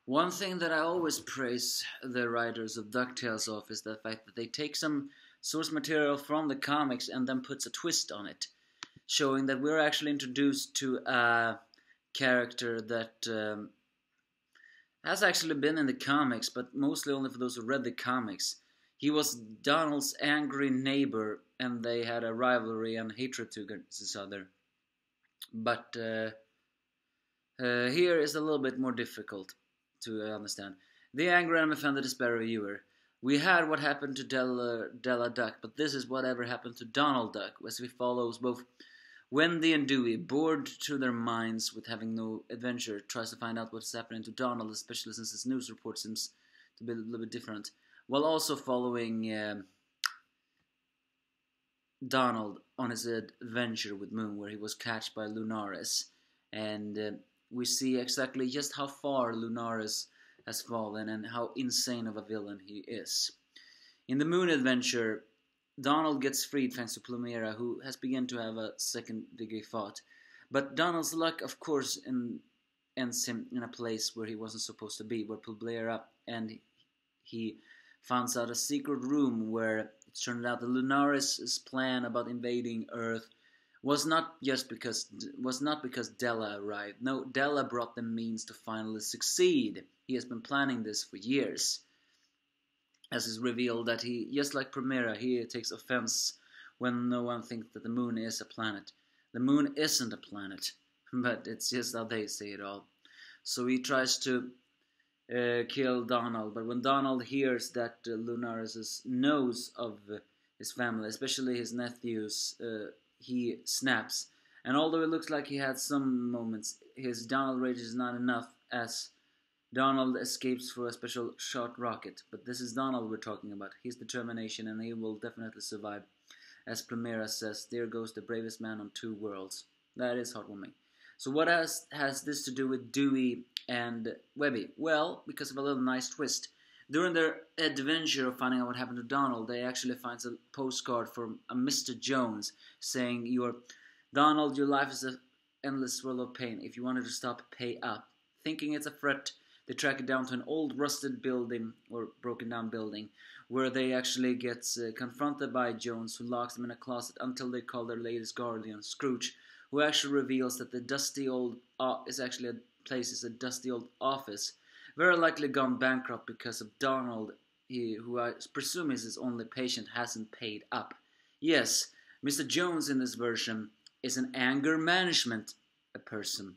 One thing that I always praise the writers of Ducktales of is the fact that they take some source material from the comics and then puts a twist on it, showing that we're actually introduced to a character that has actually been in the comics, but mostly only for those who read the comics. He was Donald's angry neighbor, and they had a rivalry and hatred to each other. But here is a little bit more difficult to understand. The angry and offended despair viewer. We had what happened to Della Duck, but this is whatever happened to Donald Duck, as we follows both Wendy and Dewey, bored to their minds with having no adventure, tries to find out what's happening to Donald, especially since his news report seems to be a little bit different, while also following Donald on his adventure with Moon, where he was catched by Lunaris, and we see exactly just how far Lunaris has fallen and how insane of a villain he is. In the Moon adventure, Donald gets freed thanks to Plumera, who has begun to have a second-degree thought. But Donald's luck, of course, ends him in a place where he wasn't supposed to be, where Plumera and he finds out a secret room where it turned out that Lunaris' plan about invading Earth was not because Della arrived. No, Della brought the means to finally succeed. He has been planning this for years. As is revealed that he, just like Primera, he takes offense when no one thinks that the moon is a planet. The moon isn't a planet, but it's just how they say it all. So he tries to kill Donald, but when Donald hears that Lunaris knows of his family, especially his nephews, he snaps. And although it looks like he had some moments, his Donald rage is not enough, as Donald escapes for a special shot rocket. But this is Donald we're talking about. His determination, and he will definitely survive. As Primera says, there goes the bravest man on two worlds. That is heartwarming. So what has this to do with Dewey and Webby? Well, because of a little nice twist. During their adventure of finding out what happened to Donald, they actually find a postcard from a Mr. Jones saying, Donald, your life is an endless swirl of pain. If you wanted to stop, pay up. Thinking it's a threat, they track it down to an old rusted building, or broken down building, where they actually get confronted by Jones, who locks them in a closet until they call their latest guardian, Scrooge, who actually reveals that the dusty old is a dusty old office, very likely gone bankrupt because of Donald, who I presume is his only patient, hasn't paid up. Yes, Mr. Jones in this version is an anger management person.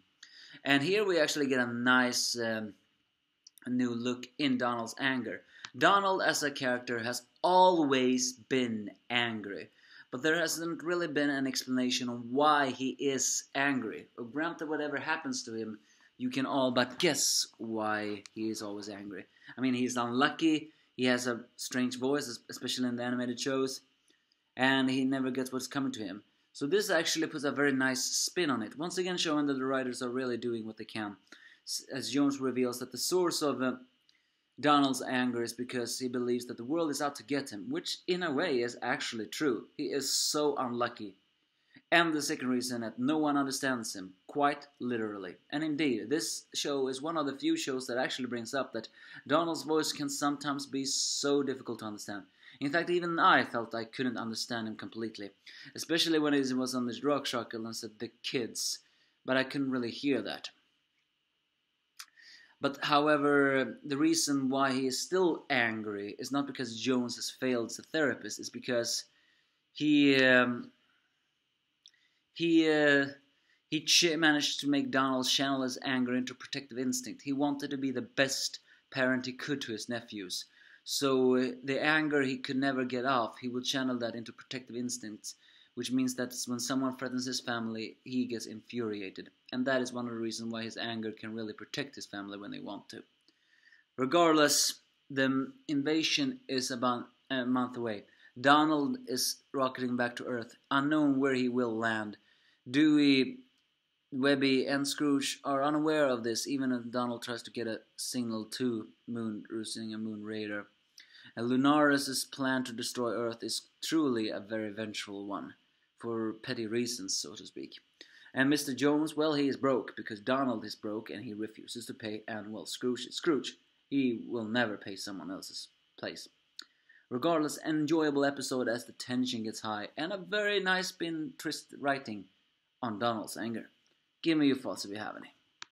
And here we actually get a nice new look in Donald's anger. Donald as a character has always been angry, but there hasn't really been an explanation on why he is angry. Or granted, whatever happens to him, you can all but guess why he is always angry. I mean, he's unlucky, he has a strange voice, especially in the animated shows, and he never gets what's coming to him. So this actually puts a very nice spin on it, once again showing that the writers are really doing what they can. As Jones reveals that the source of Donald's anger is because he believes that the world is out to get him, which in a way is actually true. He is so unlucky. And the second reason that no one understands him, quite literally. And indeed, this show is one of the few shows that actually brings up that Donald's voice can sometimes be so difficult to understand. In fact, even I felt I couldn't understand him completely, especially when he was on this rock circle and said the kids, but I couldn't really hear that. But however, the reason why he is still angry is not because Jones has failed as a therapist, it's because he managed to make Donald channel his anger into protective instinct. He wanted to be the best parent he could to his nephews. So the anger he could never get off, he would channel that into protective instincts, which means that when someone threatens his family, he gets infuriated. And that is one of the reasons why his anger can really protect his family when they want to. Regardless, the invasion is about a month away. Donald is rocketing back to Earth, unknown where he will land. Dewey, Webby, and Scrooge are unaware of this, even as Donald tries to get a signal to Moon using a Moon radar. And Lunaris' plan to destroy Earth is truly a very vengeful one, for petty reasons, so to speak. And Mr. Jones, well, he is broke because Donald is broke and he refuses to pay. And, well, Scrooge, he will never pay someone else's place. Regardless, an enjoyable episode as the tension gets high, and a very nice twist writing on Donald's anger. Give me your thoughts if you have any.